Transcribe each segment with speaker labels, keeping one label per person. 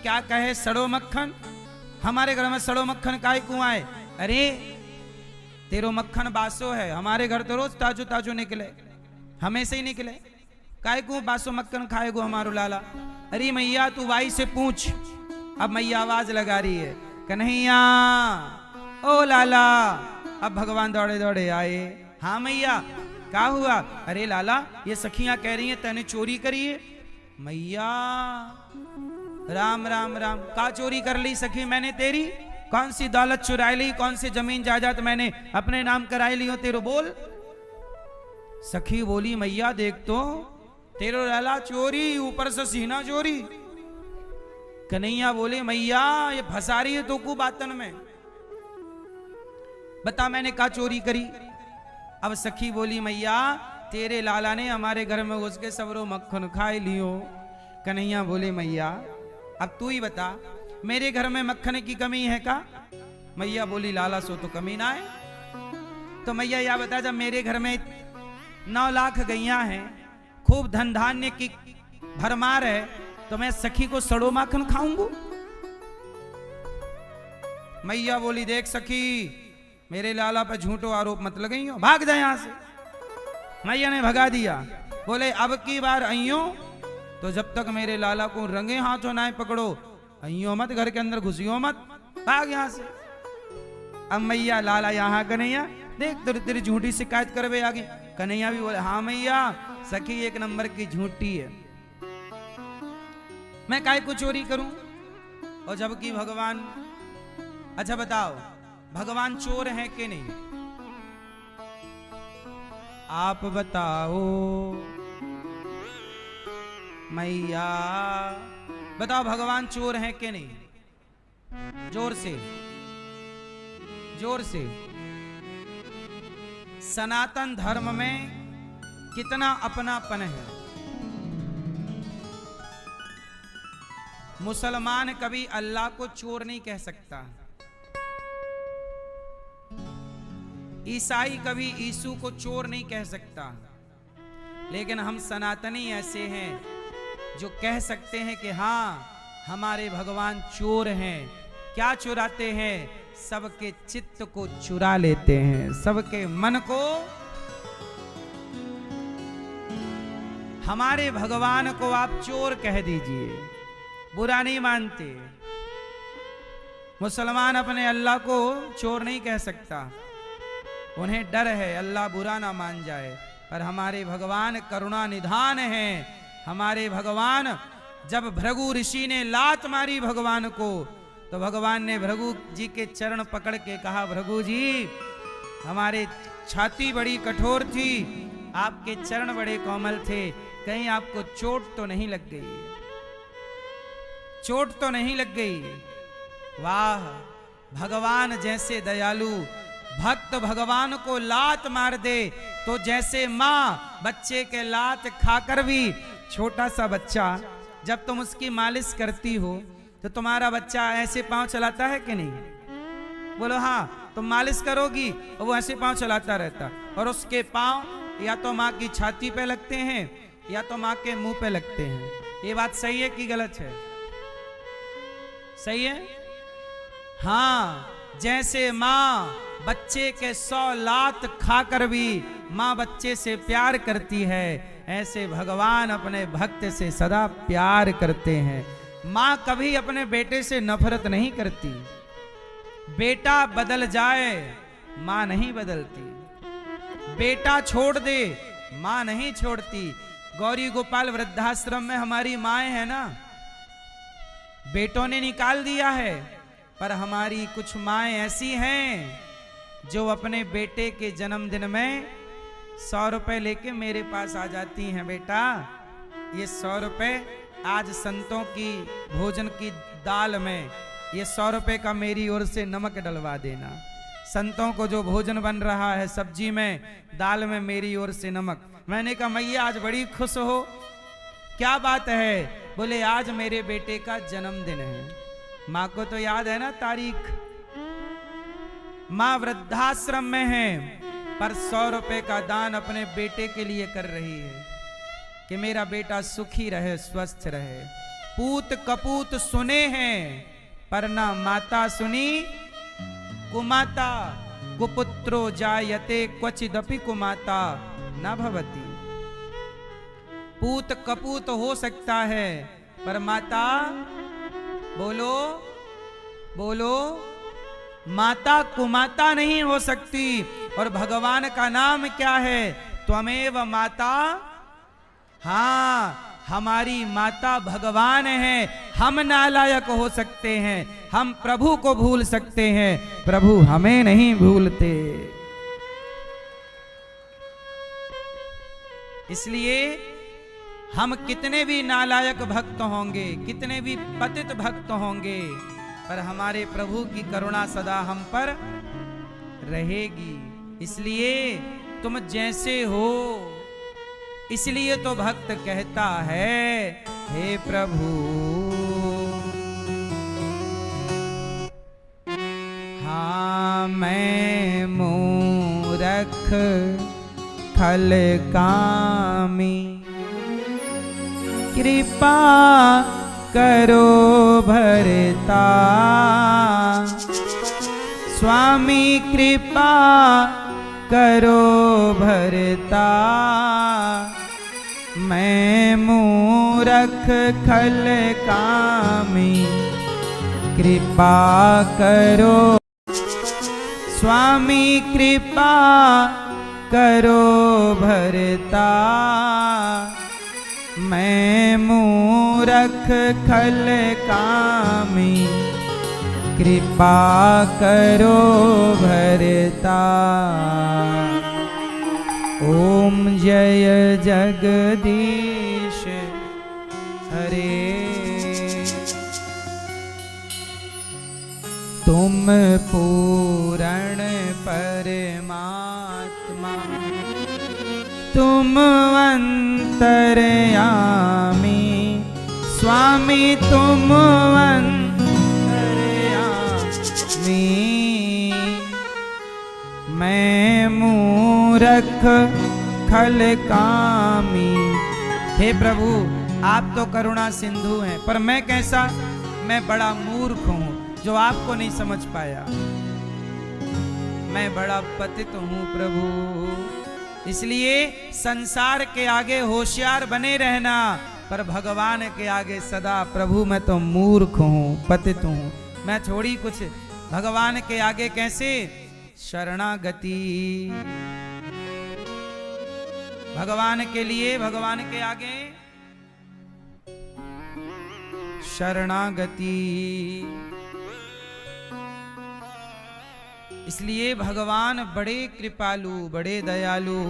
Speaker 1: क्या कहे सड़ो मक्खन, हमारे घर में सड़ो मक्खन काय क्यों आए? अरे तेरो मक्खन बासो है, हमारे घर तो रोज ताजो ताजो निकले, हमें से ही निकले, काय क्यों बासो मक्खन खाएगो हमारो लाला? अरे मैया तू भाई से पूछ। अब मैया आवाज लगा रही है, कन्हैया ओ लाला। अब भगवान दौड़े दौड़े आए। हाँ मैया क्या हुआ? अरे लाला ये सखियां कह रही हैं तैने चोरी करी है। मैया राम राम राम, का चोरी कर ली सखी मैंने तेरी? कौन सी दौलत चुराई ली, कौन सी जमीन जायदाद मैंने अपने नाम कराई ली हो तेरो? बोल। सखी बोली मैया देख तो तेरो लाला चोरी, ऊपर से सीना चोरी। कन्हैया बोले मैया ये फंसा रही है तो को बातन में, बता मैंने का चोरी करी? अब सखी बोली मैया तेरे लाला ने हमारे घर में घुस के सबरो मक्खन खाए लियो। कन्हैया बोले मैया अब तू ही बता मेरे घर में मक्खन की कमी है का? मैया बोली लाला सो तो कमी ना है। तो मैया या बता जब मेरे घर में 9 लाख गैया हैं, खूब धन धान्य की भरमार है, तो मैं सखी को सड़ो माखन खाऊंगा? मैया बोली देख सखी मेरे लाला पर झूठो आरोप मत लगाई हो, भाग जाए यहां से। मैया ने भगा दिया। बोले अब की बार आइयो तो जब तक मेरे लाला को रंगे हाथों ना पकड़ो आइयो मत, घर के अंदर घुसियो मत, भाग यहां से। अब मैया लाला यहाँ कन्हैया देख तेरी झूठी शिकायत करवे आगे। कन्हैया भी बोले हाँ मैया सखी एक नंबर की झूठी है, मैं काय को चोरी करूं? और जबकि भगवान, अच्छा बताओ भगवान चोर है कि नहीं? आप बताओ मैया, बताओ भगवान चोर है कि नहीं? जोर से जोर से। सनातन धर्म में कितना अपनापन है। मुसलमान कभी अल्लाह को चोर नहीं कह सकता, ईसाई कभी यीशु को चोर नहीं कह सकता, लेकिन हम सनातनी ऐसे हैं जो कह सकते हैं कि हाँ हमारे भगवान चोर हैं। क्या चुराते हैं? सबके चित्त को चुरा लेते हैं, सबके मन को। हमारे भगवान को आप चोर कह दीजिए, बुरा नहीं मानते। मुसलमान अपने अल्लाह को चोर नहीं कह सकता, उन्हें डर है अल्लाह बुरा ना मान जाए। पर हमारे भगवान करुणा निधान हैं। हमारे भगवान, जब भृगु ऋषि ने लात मारी भगवान को, तो भगवान ने भृगु जी के चरण पकड़ के कहा भृगु जी हमारे छाती बड़ी कठोर थी, आपके चरण बड़े कोमल थे, कहीं आपको चोट तो नहीं लग गई? चोट तो नहीं लग गई? वाह भगवान जैसे दयालु। भक्त भगवान को लात मार दे तो जैसे माँ बच्चे के लात खाकर भी, छोटा सा बच्चा जब तुम उसकी मालिश करती हो तो तुम्हारा बच्चा ऐसे पांव चलाता है कि नहीं? बोलो हाँ। तुम मालिश करोगी और वो ऐसे पांव चलाता रहता, और उसके पांव या तो माँ की छाती पे लगते हैं या तो माँ के मुंह पे लगते हैं। ये बात सही है कि गलत है? सही है। हाँ, जैसे माँ बच्चे के 100 लात खाकर भी माँ बच्चे से प्यार करती है, ऐसे भगवान अपने भक्त से सदा प्यार करते हैं। माँ कभी अपने बेटे से नफरत नहीं करती। बेटा बदल जाए माँ नहीं बदलती, बेटा छोड़ दे माँ नहीं छोड़ती। गौरी गोपाल वृद्धाश्रम में हमारी माएँ हैं ना, बेटों ने निकाल दिया है, पर हमारी कुछ माएँ ऐसी हैं जो अपने बेटे के जन्मदिन में 100 रुपए लेके मेरे पास आ जाती हैं। बेटा ये 100 रुपए आज संतों की भोजन की दाल में, ये 100 रुपए का मेरी ओर से नमक डलवा देना। संतों को जो भोजन बन रहा है सब्जी में, दाल में, मेरी ओर से नमक। मैंने कहा मैया आज बड़ी खुश हो, क्या बात है? बोले आज मेरे बेटे का जन्मदिन है। माँ को तो याद है ना तारीख। माँ वृद्धाश्रम में है पर 100 रुपए का दान अपने बेटे के लिए कर रही है कि मेरा बेटा सुखी रहे, स्वस्थ रहे। पूत कपूत सुने हैं, पर ना माता सुनी कुमाता। कुपुत्रो जायते क्वचिदपि कुमाता न भवति। पूत कपूत हो सकता है, पर माता बोलो बोलो माता कुमाता नहीं हो सकती। और भगवान का नाम क्या है? त्वमेव माता। हाँ, हमारी माता भगवान है। हम नालायक हो सकते हैं, हम प्रभु को भूल सकते हैं, प्रभु हमें नहीं भूलते। इसलिए हम कितने भी नालायक भक्त होंगे, कितने भी पतित भक्त होंगे, पर हमारे प्रभु की करुणा सदा हम पर रहेगी। इसलिए तुम जैसे हो, इसलिए तो भक्त कहता है, हे प्रभु हाँ मैं मूरख खल कामी, कृपा करो भरता। स्वामी कृपा करो भरता, मैं मूरख खल कामी, कृपा करो। स्वामी कृपा करो भरता, मैं मूरख खल कामी, कृपा करो भरता। ओम जय जगदीश हरे, तुम पूर्ण परमात्मा, तुम अंतर्यामी। स्वामी तुम अंतर्यामी, मैं मूरख खल कामी। हे प्रभु, आप तो करुणा सिंधु हैं, पर मैं कैसा? मैं बड़ा मूर्ख हूं जो आपको नहीं समझ पाया। मैं बड़ा पतित हूं प्रभु। इसलिए संसार के आगे होशियार बने रहना, पर भगवान के आगे सदा प्रभु मैं तो मूर्ख हूं, पतित हूं। मैं थोड़ी कुछ भगवान के आगे कैसे? शरणागति। भगवान के लिए, भगवान के आगे शरणागति। इसलिए भगवान बड़े कृपालु, बड़े दयालु,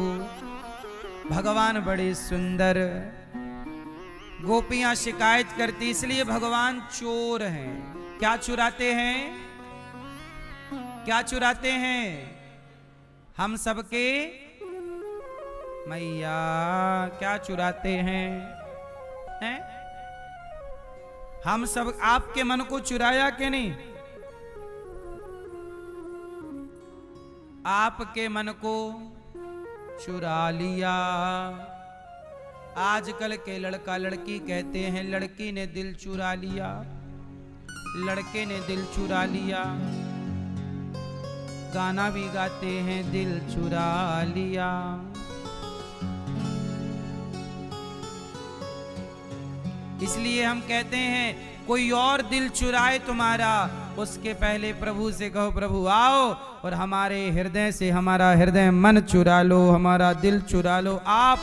Speaker 1: भगवान बड़े सुंदर। गोपियां शिकायत करती, इसलिए भगवान चोर हैं। क्या चुराते हैं? क्या चुराते हैं? हम सबके मैया क्या चुराते हैं? हैं? हम सब आपके मन को चुराया कि नहीं? आपके मन को चुरा लिया। आजकल के लड़का लड़की कहते हैं लड़की ने दिल चुरा लिया, लड़के ने दिल चुरा लिया। गाना भी गाते हैं दिल चुरा लिया। इसलिए हम कहते हैं कोई और दिल चुराए तुम्हारा, उसके पहले प्रभु से कहो प्रभु आओ और हमारे हृदय से हमारा हृदय मन चुरा लो, हमारा दिल चुरा लो। आप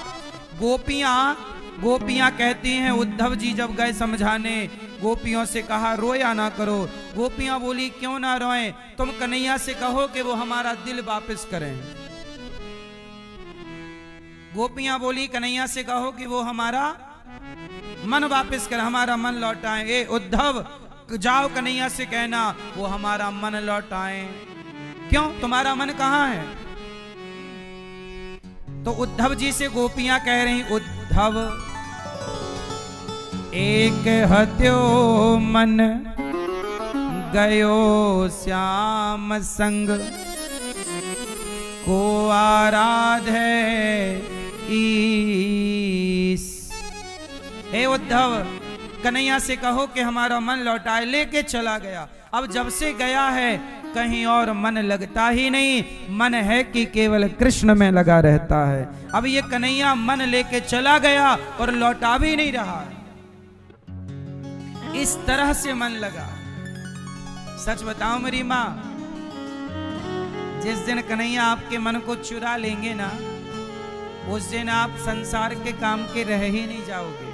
Speaker 1: गोपियां कहती हैं, उद्धव जी जब गए समझाने, गोपियों से कहा रोया ना करो। गोपियां बोली क्यों ना रोएं, तुम कन्हैया से कहो कि वो हमारा दिल वापस करें। गोपियां बोली कन्हैया से कहो कि वो हमारा मन वापस कर, हमारा मन लौटाएं। ए उद्धव जाओ कन्हैया से कहना वो हमारा मन लौटाएं। क्यों, तुम्हारा मन कहाँ है? तो उद्धव जी से गोपियां कह रही, उद्धव एक हत्यो मन गयो श्याम संग, को आराधे ईश। हे उद्धव, कन्हैया से कहो कि हमारा मन लौटाए। लेके चला गया। अब जब से गया है कहीं और मन लगता ही नहीं, मन है कि केवल कृष्ण में लगा रहता है। अब ये कन्हैया मन लेके चला गया और लौटा भी नहीं रहा, इस तरह से मन लगा। सच बताओ मेरी माँ, जिस दिन कन्हैया आपके मन को चुरा लेंगे ना, उस दिन आप संसार के काम के रह ही नहीं जाओगे।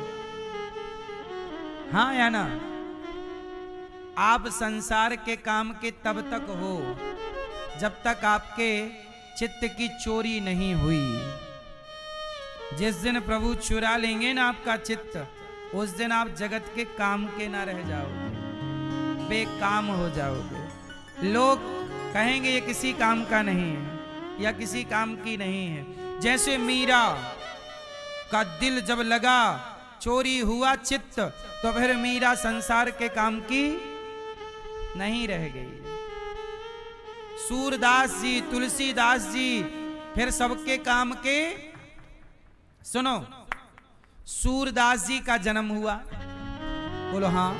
Speaker 1: हाँ या ना? आप संसार के काम के तब तक हो जब तक आपके चित्त की चोरी नहीं हुई। जिस दिन प्रभु चुरा लेंगे ना आपका चित्त, उस दिन आप जगत के काम के ना रह जाओगे, बेकाम हो जाओगे। लोग कहेंगे ये किसी काम का नहीं है या किसी काम की नहीं है। जैसे मीरा का दिल जब लगा, चोरी हुआ चित्त, तो फिर मीरा संसार के काम की नहीं रह गई। सूरदास जी, तुलसीदास जी फिर सबके काम के। सुनो, सूरदास जी का जन्म हुआ, बोलो हाँ।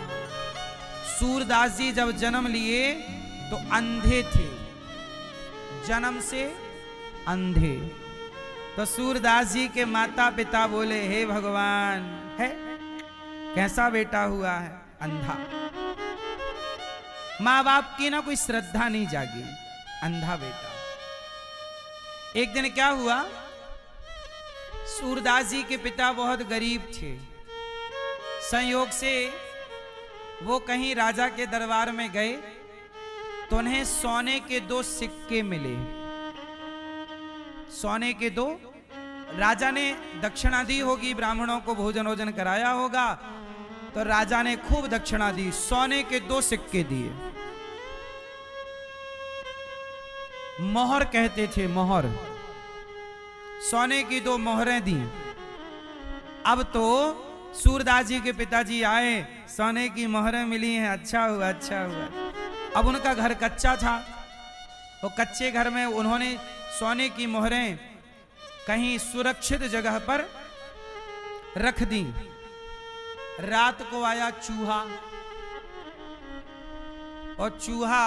Speaker 1: सूरदास जी जब जन्म लिए तो अंधे थे, जन्म से अंधे। तो सूरदास जी के माता पिता बोले, हे भगवान, है कैसा बेटा हुआ है? अंधा। माँ बाप की ना कोई श्रद्धा नहीं जागी, अंधा बेटा। एक दिन क्या हुआ, सूरदास जी के पिता बहुत गरीब थे। संयोग से वो कहीं राजा के दरबार में गए तो उन्हें सोने के 2 सिक्के मिले। सोने के 2, राजा ने दक्षिणा दी होगी, ब्राह्मणों को भोजन वोजन कराया होगा, तो राजा ने खूब दक्षिणा दी, सोने के 2 सिक्के दिए। मोहर कहते थे, मोहर, सोने की 2 मोहरें दी। अब तो सूरदास जी के पिताजी आए, सोने की मोहरें मिली हैं, अच्छा हुआ अच्छा हुआ। अब उनका घर कच्चा था, वो कच्चे घर में उन्होंने सोने की मोहरें कहीं सुरक्षित जगह पर रख दी। रात को आया चूहा, और चूहा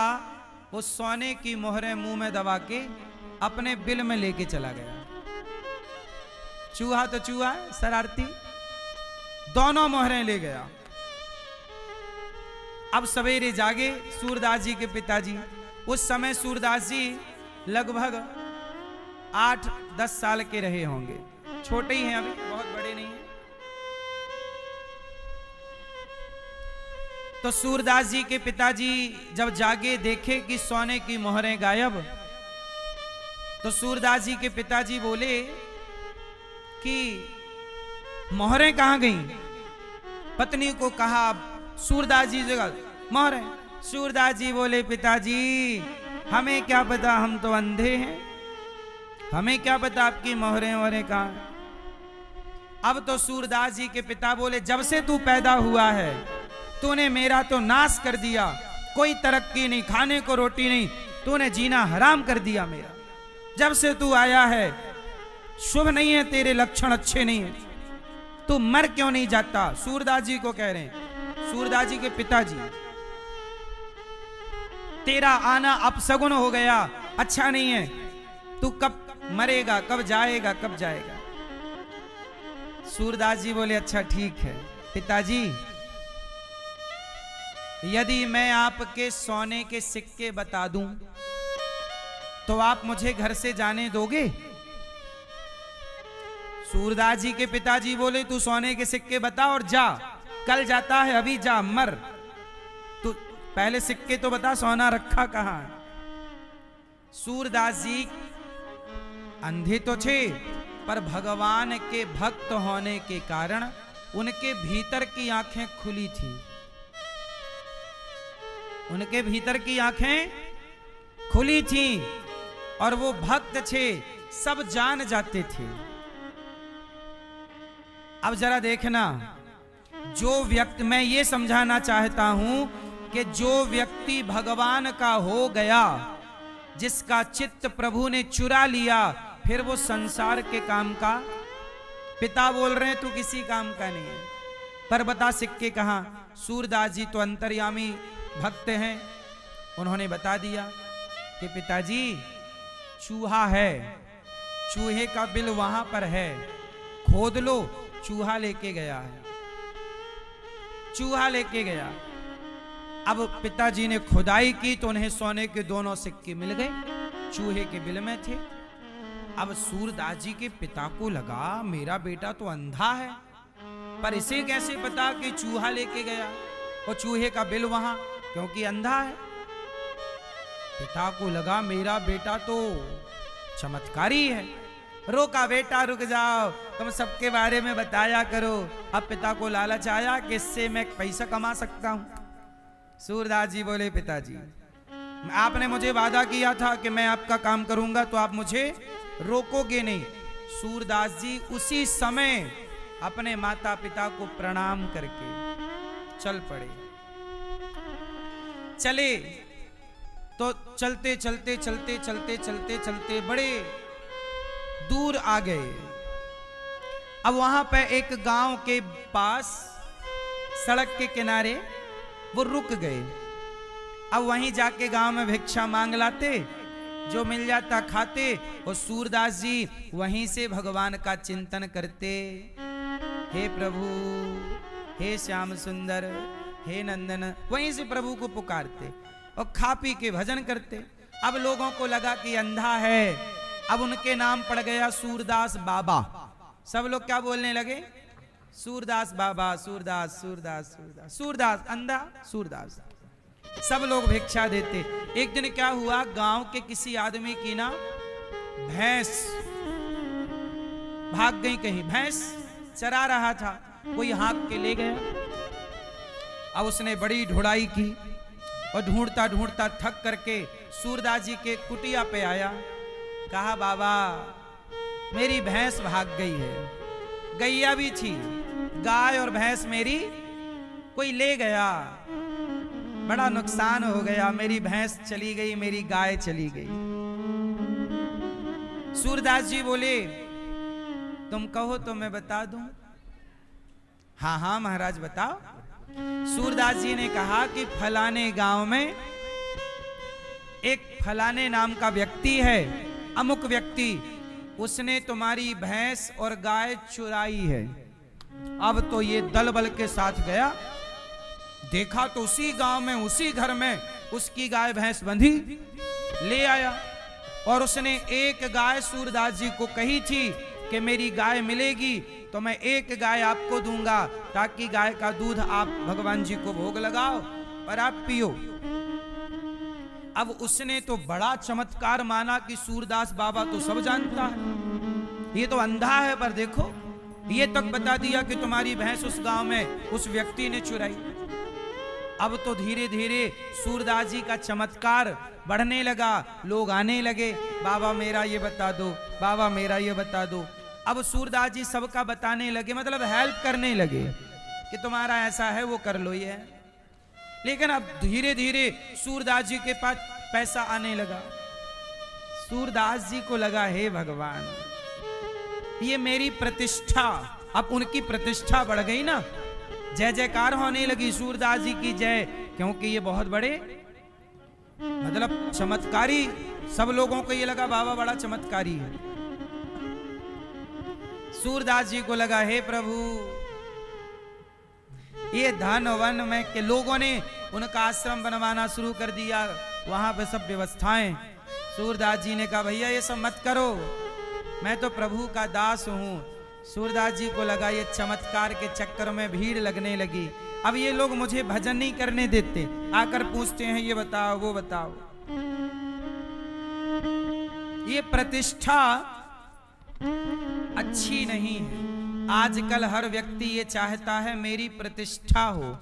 Speaker 1: वो सोने की मोहरें मुंह में दबा के अपने बिल में लेके चला गया। चूहा तो चूहा, शरारती, दोनों मोहरें ले गया। अब सवेरे जागे सूरदास जी के पिताजी। उस समय सूरदास जी लगभग 8-10 साल के रहे होंगे, छोटे ही हैं अभी, बहुत बड़े नहीं हैं। तो सूरदास जी के पिताजी जब जागे, देखे कि सोने की मोहरें गायब, तो सूरदास जी के पिताजी बोले कि मोहरें कहां गईं? पत्नी को कहा, सूरदास जी जगह मोहरें। सूरदास जी बोले, पिताजी हमें क्या पता, हम तो अंधे हैं, हमें क्या पता आपकी मोहरें वोहरें कहां। अब तो सूरदास जी के पिता बोले, जब से तू पैदा हुआ है तूने मेरा तो नाश कर दिया, कोई तरक्की नहीं, खाने को रोटी नहीं, तूने जीना हराम कर दिया मेरा। जब से तू आया है शुभ नहीं है, तेरे लक्षण अच्छे नहीं है, तू मर क्यों नहीं जाता? सूरदास जी को कह रहे हैं, सूरदास जी के पिताजी, तेरा आना अपशगुन हो गया, अच्छा नहीं है, तू कब मरेगा, कब जाएगा, कब जाएगा? सूरदास जी बोले, अच्छा ठीक है पिताजी, यदि मैं आपके सोने के सिक्के बता दूं तो आप मुझे घर से जाने दोगे? सूरदास जी के पिताजी बोले, तू सोने के सिक्के बता और जा, कल जाता है, अभी जा, मर। तू पहले सिक्के तो बता, सोना रखा कहां है? सूरदास जी अंधे तो थे, पर भगवान के भक्त होने के कारण उनके भीतर की आंखें खुली थी। उनके भीतर की आंखें खुली थी और वो भक्त थे, सब जान जाते थे। अब जरा देखना, जो व्यक्ति, मैं ये समझाना चाहता हूं कि जो व्यक्ति भगवान का हो गया, जिसका चित्त प्रभु ने चुरा लिया, फिर वो संसार के काम का, पिता बोल रहे हैं तू किसी काम का नहीं है, पर बता सिक्के कहाँ। सूरदास जी तो अंतर्यामी भक्त हैं, उन्होंने बता दिया कि पिताजी चूहा है, चूहे का बिल वहां पर है, खोद लो। चूहा लेके गया है, चूहा लेके गया। अब पिताजी ने खुदाई की तो उन्हें सोने के दोनों सिक्के मिल गए, चूहे के बिल में थे। अब सूरदास जी के पिता को लगा मेरा बेटा तो अंधा है, पर इसे कैसे पता कि चूहा लेके गया और चूहे का बिल वहां, क्योंकि अंधा है। पिता को लगा मेरा बेटा तो चमत्कारी है। रोका, बेटा रुक जाओ, तुम सबके बारे में बताया करो। अब पिता को लालच आया कि इससे मैं पैसा कमा सकता हूं। सूरदास जी बोले पिताजी आपने मुझे वादा किया था कि मैं आपका काम करूंगा, तो आप मुझे रोकोगे नहीं। सूरदास जी उसी समय अपने माता पिता को प्रणाम करके चल पड़े। चले तो चलते चलते चलते चलते चलते चलते बड़े दूर आ गए। अब वहां पे एक गांव के पास सड़क के किनारे वो रुक गए। अब वहीं जाके गांव में भिक्षा मांग लाते, जो मिल जाता खाते। और सूरदास जी वहीं से भगवान का चिंतन करते, हे प्रभु, हे श्याम सुंदर, हे नंदन, वहीं से प्रभु को पुकारते और खा पी के भजन करते। अब लोगों को लगा कि अंधा है, अब उनके नाम पड़ गया सूरदास बाबा। सब लोग क्या बोलने लगे, सूरदास बाबा, सूरदास सूरदास सूरदास, सूरदास अंधा, सूरदास। सब लोग भिक्षा देते। एक दिन क्या हुआ, गांव के किसी आदमी की ना भैंस भाग गई कहीं, भैंस चरा रहा था, कोई हाँक के ले गया। अब उसने बड़ी ढुड़ाई की और ढूंढता ढूंढता थक करके सूरदास जी के कुटिया पे आया। कहा बाबा मेरी भैंस भाग गई है, गैया भी थी, गाय और भैंस मेरी कोई ले गया, बड़ा नुकसान हो गया, मेरी भैंस चली गई, मेरी गाय चली गई। सूरदास जी बोले तुम कहो तो मैं बता दूं। हाँ हाँ महाराज बताओ। सूरदास जी ने कहा कि फलाने गांव में एक फलाने नाम का व्यक्ति है, अमुक व्यक्ति, उसने तुम्हारी भैंस और गाय चुराई है। अब तो ये दल बल के साथ गया, देखा तो उसी गांव में उसी घर में उसकी गाय भैंस बंधी, ले आया। और उसने एक गाय सूरदास जी को कही थी कि मेरी गाय मिलेगी तो मैं एक गाय आपको दूंगा, ताकि गाय का दूध आप भगवान जी को भोग लगाओ और आप पियो। अब उसने तो बड़ा चमत्कार माना कि सूरदास बाबा तो सब जानता है, ये तो अंधा है, पर देखो ये तक बता दिया कि तुम्हारी भैंस उस गांव में उस व्यक्ति ने चुराई। अब तो धीरे धीरे सूरदास जी का चमत्कार बढ़ने लगा, लोग आने लगे, बाबा मेरा ये बता दो, बाबा मेरा ये बता दो। अब सूरदास जी सबका बताने लगे, मतलब हेल्प करने लगे कि तुम्हारा ऐसा है वो कर लो ये। लेकिन अब धीरे धीरे सूरदास जी के पास पैसा आने लगा। सूरदास जी को लगा हे भगवान, ये मेरी प्रतिष्ठा, अब उनकी प्रतिष्ठा बढ़ गई ना, जय जयकार होने लगी सूरदास जी की जय, क्योंकि ये बहुत बड़े मतलब चमत्कारी, सब लोगों को ये लगा बाबा बड़ा चमत्कारी है। सूरदास जी को लगा हे प्रभु, ये धन वन में के लोगों ने उनका आश्रम बनवाना शुरू कर दिया, वहां पे सब व्यवस्थाएं। सूरदास जी ने कहा भैया ये सब मत करो, मैं तो प्रभु का दास हूं। सूरदास जी को लगा ये चमत्कार के चक्कर में भीड़ लगने लगी, अब ये लोग मुझे भजन नहीं करने देते, आकर पूछते हैं ये बताओ वो बताओ। ये प्रतिष्ठा अच्छी नहीं है। आजकल हर व्यक्ति ये चाहता है मेरी प्रतिष्ठा हो,